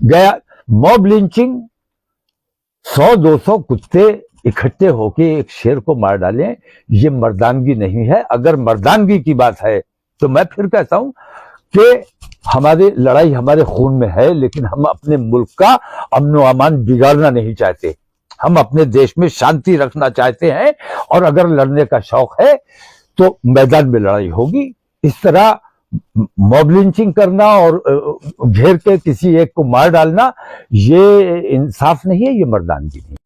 गया mob lynching, 100-200 कुत्ते इकट्ठे होके एक शेर को मार डालें, ये मर्दानगी नहीं है। अगर मर्दानगी की बात है तो मैं फिर कहता हूं कि हमारी लड़ाई हमारे खून में है, लेकिन हम अपने मुल्क का अमन व अमान बिगाड़ना नहीं चाहते। हम अपने देश में शांति रखना चाहते हैं, और अगर लड़ने का शौक है तो मैदान में लड़ाई होगी। इस तरह मॉब लिंचिंग करना और घेर के किसी एक को मार डालना, ये इंसाफ नहीं है, ये मर्दानगी नहीं है।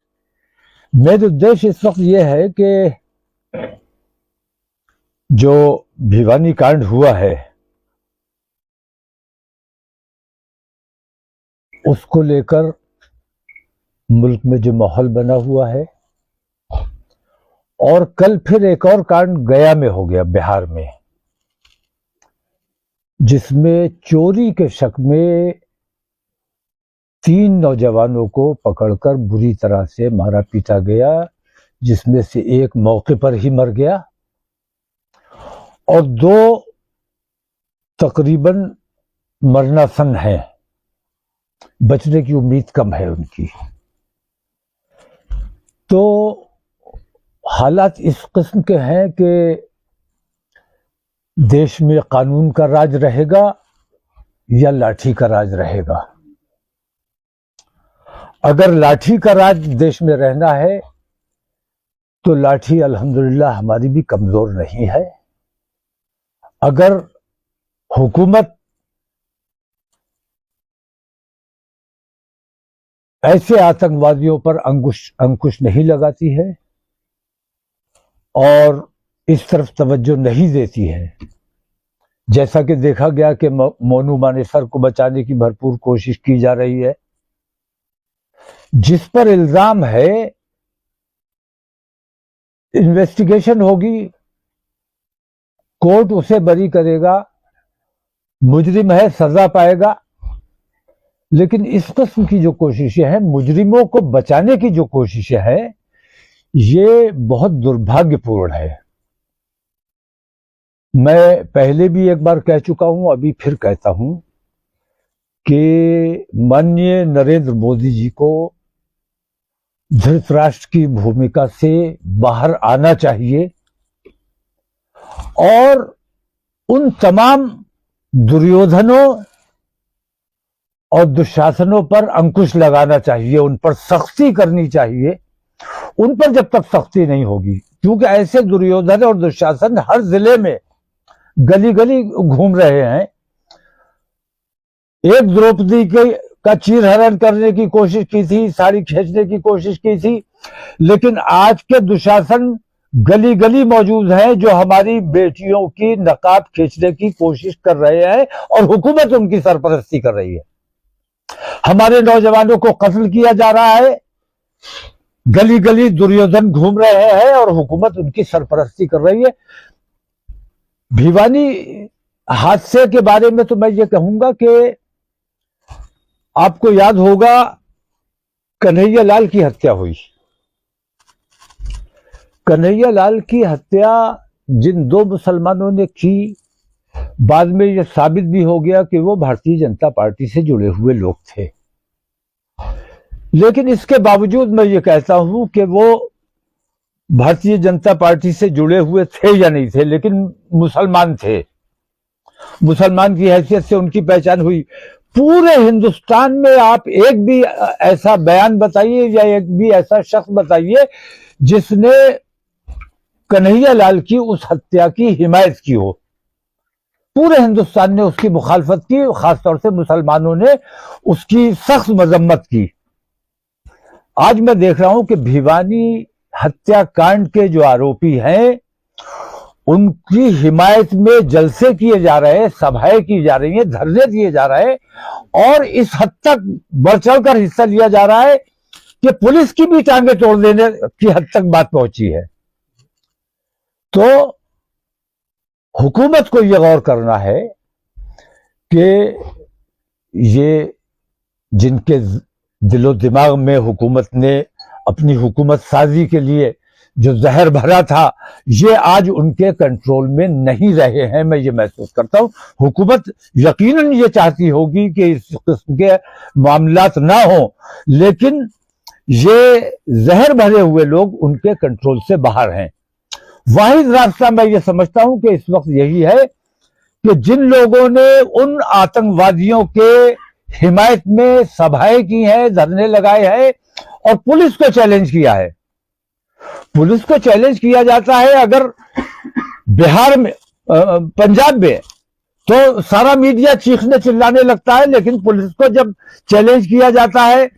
मेरा उद्देश्य इस वक्त ये है कि जो भिवानी कांड हुआ है उसको लेकर मुल्क में जो माहौल बना हुआ है, और कल फिर एक और कांड गया में हो गया, बिहार में, जिसमें चोरी के शक में 3 नौजवानों को पकड़कर बुरी तरह से मारा पीटा गया, जिसमें से एक मौके पर ही मर गया और 2 तकरीबन मरनासन हैं, बचने की उम्मीद कम है उनकी। तो हालात इस किस्म के हैं कि देश में कानून का राज रहेगा या लाठी का राज रहेगा। अगर लाठी का राज देश में रहना है तो लाठी अल्हम्दुलिल्लाह हमारी भी कमजोर नहीं है। अगर हुकूमत ऐसे आतंकवादियों पर अंकुश नहीं लगाती है और इस तरफ तवज्जो नहीं देती है, जैसा कि देखा गया कि मोनू मानेसर को बचाने की भरपूर कोशिश की जा रही है, जिस पर इल्जाम है इन्वेस्टिगेशन होगी, कोर्ट उसे बरी करेगा, मुजरिम है सजा पाएगा। लेकिन इस किस्म की जो कोशिशें हैं, मुजरिमों को बचाने की जो कोशिशें हैं, ये बहुत दुर्भाग्यपूर्ण है। मैं पहले भी एक बार कह चुका हूं, अभी फिर कहता हूं कि माननीय नरेंद्र मोदी जी को धृतराष्ट्र की भूमिका से बाहर आना चाहिए और उन तमाम दुर्योधनों और दुशासनों पर अंकुश लगाना चाहिए, उन पर सख्ती करनी चाहिए। उन पर जब तक सख्ती नहीं होगी, क्योंकि ऐसे दुर्योधन और दुशासन हर जिले में गली गली घूम रहे हैं। एक द्रौपदी का चीरहरण करने की कोशिश की थी, साड़ी खींचने की कोशिश की थी, लेकिन आज के दुशासन गली गली मौजूद हैं जो हमारी बेटियों की नकाब खींचने की कोशिश कर रहे हैं और हुकूमत उनकी सरपरस्ती कर रही है। हमारे नौजवानों को कत्ल किया जा रहा है, गली गली दुर्योधन घूम रहे हैं और हुकूमत उनकी सरपरस्ती कर रही है। भिवानी हादसे के बारे में तो मैं ये कहूंगा कि आपको याद होगा कन्हैया लाल की हत्या हुई। कन्हैया लाल की हत्या जिन 2 मुसलमानों ने की, बाद में यह साबित भी हो गया कि वो भारतीय जनता पार्टी से जुड़े हुए लोग थे। लेकिन इसके बावजूद मैं ये कहता हूं कि वो भारतीय जनता पार्टी से जुड़े हुए थे या नहीं थे, लेकिन मुसलमान थे। मुसलमान की हैसियत से उनकी पहचान हुई। पूरे हिंदुस्तान में आप एक भी ऐसा बयान बताइए या एक भी ऐसा शख्स बताइए जिसने कन्हैया लाल की उस हत्या की हिमायत की हो। पूरे हिंदुस्तान ने उसकी मुखालफत की, खासतौर से मुसलमानों ने उसकी सख्त मजम्मत की। आज मैं देख रहा हूं कि भिवानी हत्याकांड के जो आरोपी हैं उनकी हिमायत में जलसे किए जा रहे हैं, सभाएं की जा रही हैं, धरने दिए जा रहे हैं और इस हद तक बढ़ चढ़कर हिस्सा लिया जा रहा है कि पुलिस की भी टांगे तोड़ देने की हद तक बात पहुंची है। तो हुकूमत को यह गौर करना है कि ये जिनके दिलो दिमाग में हुकूमत ने अपनी हुकूमत साजी के लिए जो जहर भरा था, ये आज उनके कंट्रोल में नहीं रहे हैं। मैं ये महसूस करता हूं। हुकूमत यकीनन ये चाहती होगी कि इस किस्म के मामलात ना हो, लेकिन ये जहर भरे हुए लोग उनके कंट्रोल से बाहर हैं। वाहिद रास्ता मैं ये समझता हूं कि इस वक्त यही है कि जिन लोगों ने उन आतंकवादियों के हिमायत में सभाएं की हैं, धरने लगाए हैं और पुलिस को चैलेंज किया है। पुलिस को चैलेंज किया जाता है अगर बिहार में, पंजाब में, तो सारा मीडिया चीखने चिल्लाने लगता है, लेकिन पुलिस को जब चैलेंज किया जाता है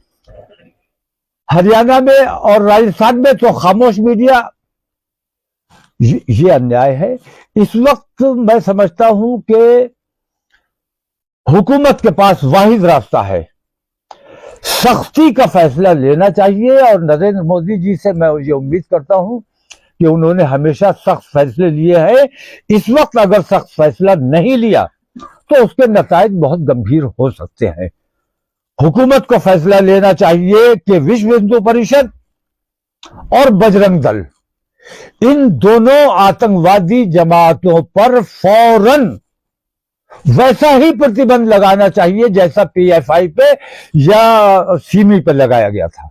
हरियाणा में और राजस्थान में तो खामोश मीडिया। ये अन्याय है। इस वक्त मैं समझता हूं कि हुकूमत के पास वाहिद रास्ता है, सख्ती का फैसला लेना चाहिए। और नरेंद्र मोदी जी से मैं ये उम्मीद करता हूं कि उन्होंने हमेशा सख्त फैसले लिए हैं। इस वक्त अगर सख्त फैसला नहीं लिया तो उसके नतायज बहुत गंभीर हो सकते हैं। हुकूमत को फैसला लेना चाहिए कि विश्व हिंदू परिषद और बजरंग दल, इन दोनों आतंकवादी जमातों पर फौरन वैसा ही प्रतिबंध लगाना चाहिए जैसा पीएफआई पे या सीमी पे लगाया गया था।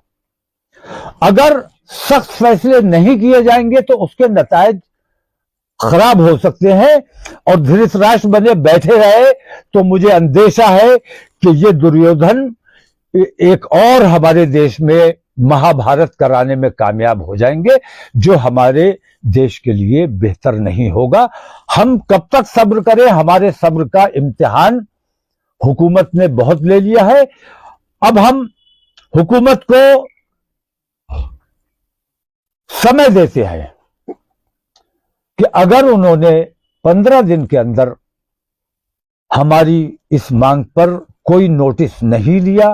अगर सख्त फैसले नहीं किए जाएंगे तो उसके नतायज खराब हो सकते हैं और धृतराष्ट्र बने बैठे रहे तो मुझे अंदेशा है कि ये दुर्योधन एक और हमारे देश में महाभारत कराने में कामयाब हो जाएंगे, जो हमारे देश के लिए बेहतर नहीं होगा। हम कब तक सब्र करें? हमारे सब्र का इम्तिहान हुकूमत ने बहुत ले लिया है। अब हम हुकूमत को समय देते हैं कि अगर उन्होंने 15 दिन के अंदर हमारी इस मांग पर कोई नोटिस नहीं लिया,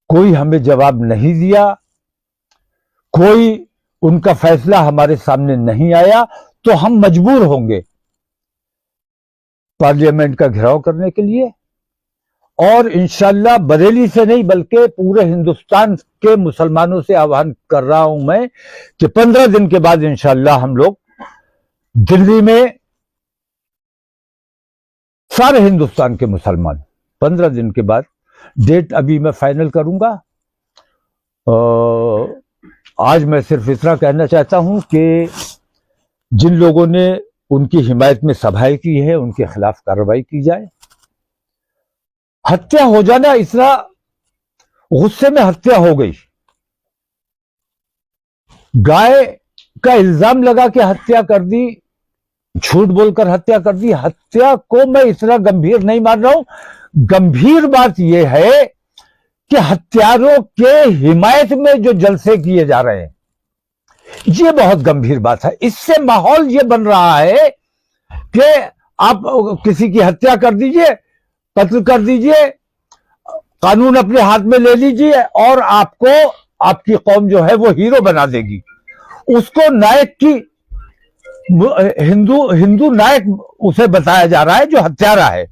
कोई हमें जवाब नहीं दिया, कोई उनका फैसला हमारे सामने नहीं आया, तो हम मजबूर होंगे पार्लियामेंट का घेराव करने के लिए। और इंशाल्लाह बरेली से नहीं बल्कि पूरे हिंदुस्तान के मुसलमानों से आह्वान कर रहा हूं मैं कि 15 दिन के बाद इंशाल्लाह हम लोग दिल्ली में, सारे हिंदुस्तान के मुसलमान 15 दिन के बाद, डेट अभी मैं फाइनल करूंगा। आज मैं सिर्फ इतना कहना चाहता हूं कि जिन लोगों ने उनकी हिमायत में सभाएं की है उनके खिलाफ कार्रवाई की जाए। हत्या हो जाना, इतना गुस्से में हत्या हो गई, गाय का इल्जाम लगा के हत्या कर दी, झूठ बोलकर हत्या कर दी। हत्या को मैं इतना गंभीर नहीं मान रहा हूं। गंभीर बात यह है कि हत्यारों के हिमायत में जो जलसे किए जा रहे हैं, ये बहुत गंभीर बात है। इससे माहौल ये बन रहा है कि आप किसी की हत्या कर दीजिए, कत्ल कर दीजिए, कानून अपने हाथ में ले लीजिए और आपको आपकी कौम जो है वो हीरो बना देगी। उसको नायक की, हिंदू नायक उसे बताया जा रहा है जो हत्यारा है।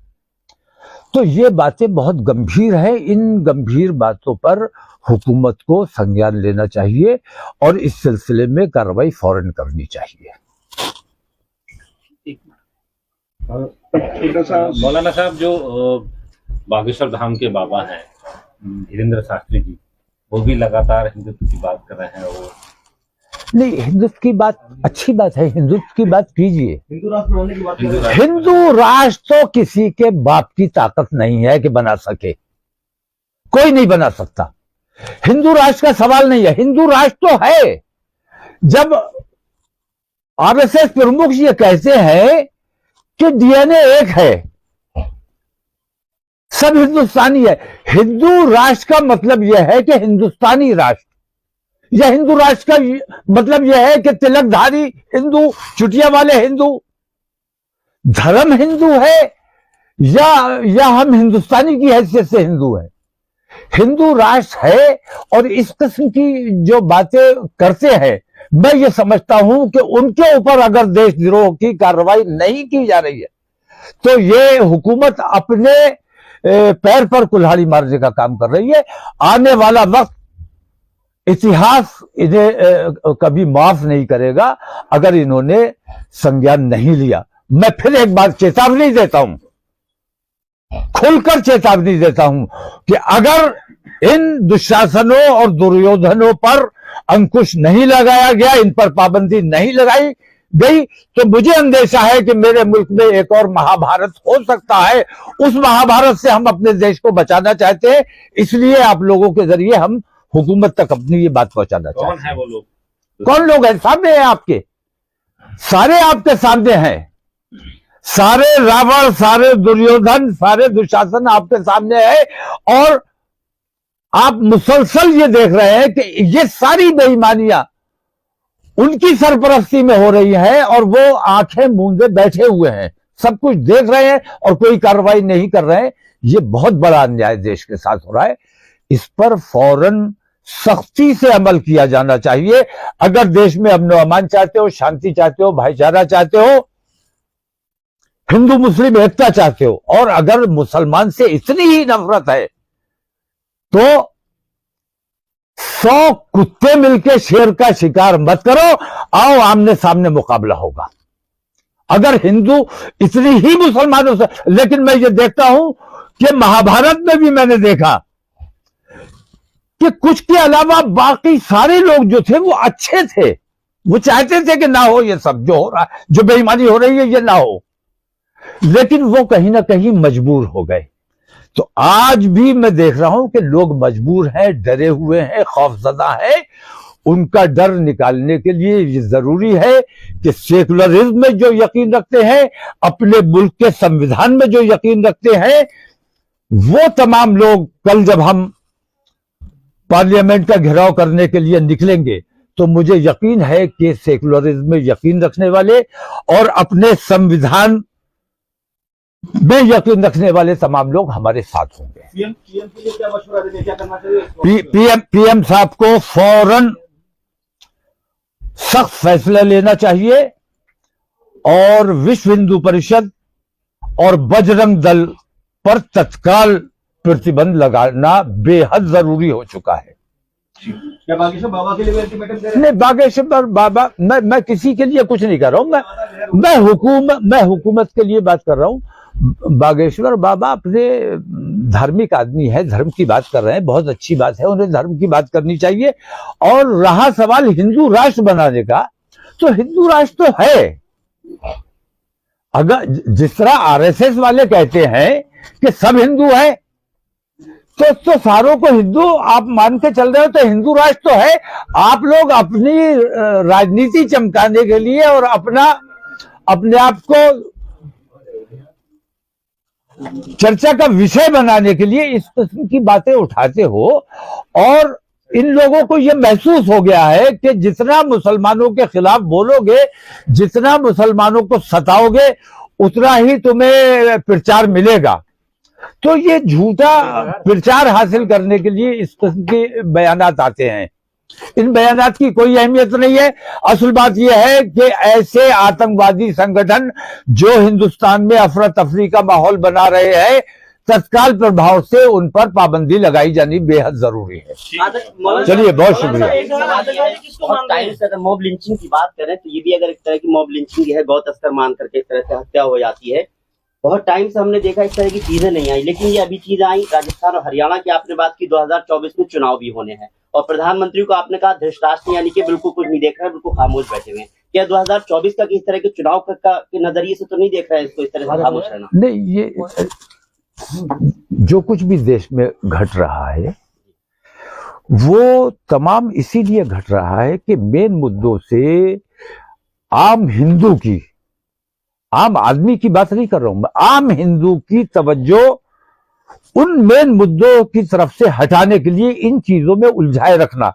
तो ये बातें बहुत गंभीर है। इन गंभीर बातों पर हुकूमत को संज्ञान लेना चाहिए और इस सिलसिले में कार्रवाई फौरन करनी चाहिए। मौलाना साहब, जो बागेश्वर धाम के बाबा हैं धीरेन्द्र शास्त्री जी, वो भी लगातार हिंदुत्व की बात कर रहे हैं। वो नहीं, हिंदुत्व की बात अच्छी बात है, हिंदुत्व की बात कीजिए। हिंदू राष्ट्र होने की बात, हिंदू राष्ट्र तो किसी के बाप की ताकत नहीं है कि बना सके, कोई नहीं बना सकता। हिंदू राष्ट्र का सवाल नहीं है, हिंदू राष्ट्र तो है। जब आरएसएस प्रमुख ये कहते हैं कि डीएनए एक है, सब हिंदुस्तानी है, हिंदू राष्ट्र का मतलब यह है कि हिंदुस्तानी राष्ट्र, या हिंदू राष्ट्र का मतलब यह है कि तिलकधारी हिंदू, चुटिया वाले हिंदू। धर्म हिंदू है या हम हिंदुस्तानी की हैसियत से हिंदू है? हिंदू राष्ट्र है। और इस किस्म की जो बातें करते हैं, मैं ये समझता हूं कि उनके ऊपर अगर देशद्रोह की कार्रवाई नहीं की जा रही है तो ये हुकूमत अपने पैर पर कुल्हाड़ी मारने का काम कर रही है। आने वाला वक्त इतिहास इन्हें कभी माफ नहीं करेगा अगर इन्होंने संज्ञान नहीं लिया। मैं फिर एक बार चेतावनी देता हूं, खुलकर चेतावनी देता हूं कि अगर इन दुशासनों और दुर्योधनों पर अंकुश नहीं लगाया गया, इन पर पाबंदी नहीं लगाई गई, तो मुझे अंदेशा है कि मेरे मुल्क में एक और महाभारत हो सकता है। उस महाभारत से हम अपने देश को बचाना चाहते हैं, इसलिए आप लोगों के जरिए हम हुकूमत तक अपनी ये बात पहुंचाना चाहते हैं। कौन है वो लोग? कौन लोग हैं? सामने हैं आपके, सारे आपके सामने हैं, सारे रावण, सारे दुर्योधन, सारे दुशासन आपके सामने है। और आप मुसलसल ये देख रहे हैं कि ये सारी बेईमानियां उनकी सरपरस्ती में हो रही है और वो आंखें मूंदे बैठे हुए हैं, सब कुछ देख रहे हैं और कोई कार्रवाई नहीं कर रहे हैं। ये बहुत बड़ा अन्याय देश के साथ हो रहा है, इस पर फौरन सख्ती से अमल किया जाना चाहिए। अगर देश में अमन अमान चाहते हो, शांति चाहते हो, भाईचारा चाहते हो, हिंदू मुस्लिम एकता चाहते हो, और अगर मुसलमान से इतनी ही नफरत है तो 100 कुत्ते मिलकर शेर का शिकार मत करो, आओ आमने सामने मुकाबला होगा। अगर हिंदू इतनी ही मुसलमानों से, लेकिन मैं ये देखता हूं कि महाभारत में भी मैंने देखा कि कुछ के अलावा बाकी सारे लोग जो थे वो अच्छे थे, वो चाहते थे कि ना हो ये सब जो हो रहा है, जो बेईमानी हो रही है ये ना हो, लेकिन वो कहीं ना कहीं मजबूर हो गए। तो आज भी मैं देख रहा हूं कि लोग मजबूर हैं, डरे हुए हैं, खौफजदा है। उनका डर निकालने के लिए ये जरूरी है कि सेकुलरिज्म में जो यकीन रखते हैं, अपने मुल्क के संविधान में जो यकीन रखते हैं, वो तमाम लोग कल जब हम पार्लियामेंट का घेराव करने के लिए निकलेंगे तो मुझे यकीन है कि सेकुलरिज्म में यकीन रखने वाले और अपने संविधान में यकीन रखने वाले तमाम लोग हमारे साथ होंगे। पीएम के लिए क्या मशवरा देंगे, क्या करना चाहिए? पीएम साहब को फौरन सख्त फैसला लेना चाहिए और विश्व हिंदू परिषद और बजरंग दल पर तत्काल प्रतिबंध लगाना बेहद जरूरी हो चुका है। क्या बागेश्वर बाबा के लिए अल्टीमेटम दे रहे हैं? नहीं, बागेश्वर बाबा, मैं किसी के लिए कुछ नहीं कर रहा हूं, मैं हुकूमत के लिए बात कर रहा हूं। बागेश्वर बाबा अपने धार्मिक आदमी है, धर्म की बात कर रहे हैं, बहुत अच्छी बात है, उन्हें धर्म की बात करनी चाहिए। और रहा सवाल हिंदू राष्ट्र बनाने का, तो हिंदू राष्ट्र तो है। अगर जिस तरह आरएसएस वाले कहते हैं कि सब हिंदू हैं, तो सारों को हिंदू आप मान के चल रहे हो, तो हिंदू राष्ट्र तो है। आप लोग अपनी राजनीति चमकाने के लिए और अपने आप को चर्चा का विषय बनाने के लिए इस किस्म की बातें उठाते हो। और इन लोगों को यह महसूस हो गया है कि जितना मुसलमानों के खिलाफ बोलोगे, जितना मुसलमानों को सताओगे, उतना ही तुम्हें प्रचार मिलेगा। तो ये झूठा प्रचार हासिल करने के लिए इस किस्म के बयानात आते हैं। इन बयानात की कोई अहमियत नहीं है। असल बात यह है कि ऐसे आतंकवादी संगठन जो हिंदुस्तान में अफरा तफरी का माहौल बना रहे हैं, तत्काल प्रभाव से उन पर पाबंदी लगाई जानी बेहद जरूरी है। चलिए, बहुत शुक्रिया। अगर मॉब लिंचिंग की बात करें तो ये भी अगर एक तरह की मॉब लिंचिंग है, बहुत अस्तर मान करके इस तरह से हत्या हो जाती है। बहुत टाइम से हमने देखा इस तरह की चीजें नहीं आई, लेकिन ये अभी चीजें आई। राजस्थान और हरियाणा की आपने बात की, 2024 में चुनाव भी होने हैं और प्रधानमंत्री को आपने कहा धृतराष्ट्र यानी कि बिल्कुल कुछ नहीं देख रहे हैं, बिल्कुल खामोश बैठे हुए हैं। क्या 2024 का किस तरह के चुनाव के नजरिए से तो नहीं देख रहे हैं इसको इस तरह से खामोश रहना? नहीं, ये जो कुछ भी देश में घट रहा है वो तमाम इसीलिए घट रहा है कि मेन मुद्दों से आम हिंदू की, आम आदमी की बात नहीं कर रहा हूं मैं, आम हिंदू की तवज्जो उन मेन मुद्दों की तरफ से हटाने के लिए इन चीजों में उलझाए रखना।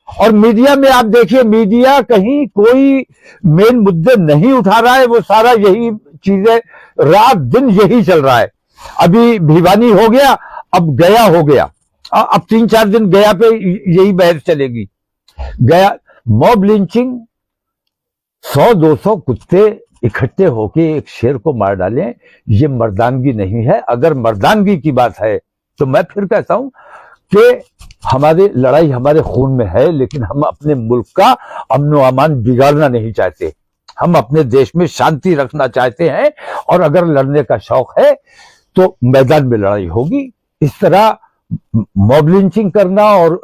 और मीडिया में आप देखिए, मीडिया कहीं कोई मेन मुद्दे नहीं उठा रहा है, वो सारा यही चीजें रात दिन यही चल रहा है। अभी भिवानी हो गया, अब गया हो गया, अब 3-4 दिन गया पे यही बहस चलेगी। गया मॉब लिंचिंग, 100-200 कुत्ते इकट्ठे होके एक शेर को मार डालें, ये मर्दानगी नहीं है। अगर मर्दानगी की बात है तो मैं फिर कहता हूं कि हमारी लड़ाई हमारे खून में है, लेकिन हम अपने मुल्क का अमन व अमान बिगाड़ना नहीं चाहते। हम अपने देश में शांति रखना चाहते हैं, और अगर लड़ने का शौक है तो मैदान में लड़ाई होगी। इस तरह मॉब लिंचिंग करना और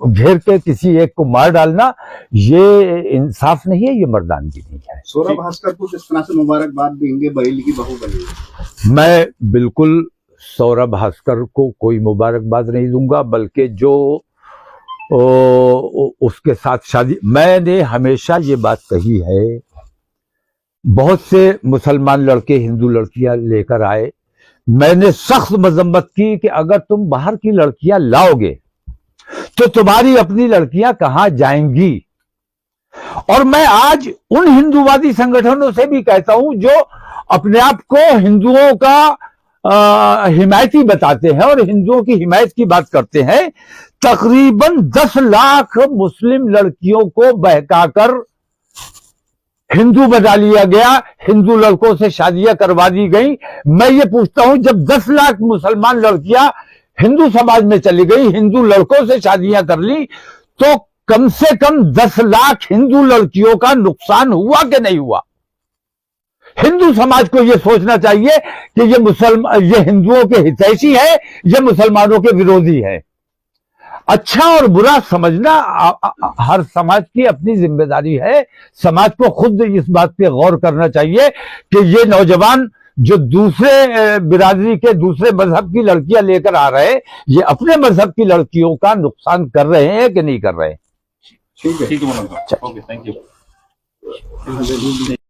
घेर के किसी एक को मार डालना, ये इंसाफ नहीं है, ये मर्दानगी नहीं है। सौरभ भास्कर को किस तरह से मुबारकबाद देंगे, बरेली की बहू बनी? मैं बिल्कुल सौरभ भास्कर को कोई मुबारकबाद नहीं दूंगा, बल्कि जो उसके साथ शादी, मैंने हमेशा ये बात कही है, बहुत से मुसलमान लड़के हिंदू लड़कियां लेकर आए, मैंने सख्त मजम्मत की कि अगर तुम बाहर की लड़कियां लाओगे तो तुम्हारी अपनी लड़कियां कहां जाएंगी। और मैं आज उन हिंदूवादी संगठनों से भी कहता हूं जो अपने आप को हिंदुओं का हिमायती बताते हैं और हिंदुओं की हिमायत की बात करते हैं, तकरीबन 10 लाख मुस्लिम लड़कियों को बहकाकर हिंदू बना लिया गया, हिंदू लड़कों से शादियां करवा दी गई। मैं ये पूछता हूं, जब 10 लाख मुसलमान लड़कियां हिंदू समाज में चली गई, हिंदू लड़कों से शादियां कर ली, तो कम से कम 10 लाख हिंदू लड़कियों का नुकसान हुआ कि नहीं हुआ? हिंदू समाज को यह सोचना चाहिए कि ये हिंदुओं के हितैषी है, ये मुसलमानों के विरोधी है। अच्छा और बुरा समझना हर समाज की अपनी जिम्मेदारी है। समाज को खुद इस बात पे गौर करना चाहिए कि ये नौजवान जो दूसरे बिरादरी के दूसरे मजहब की लड़कियां लेकर आ रहे हैं, ये अपने मजहब की लड़कियों का नुकसान कर रहे हैं कि नहीं कर रहे हैं। ठीक है, ठीक है, ओके, थैंक यू।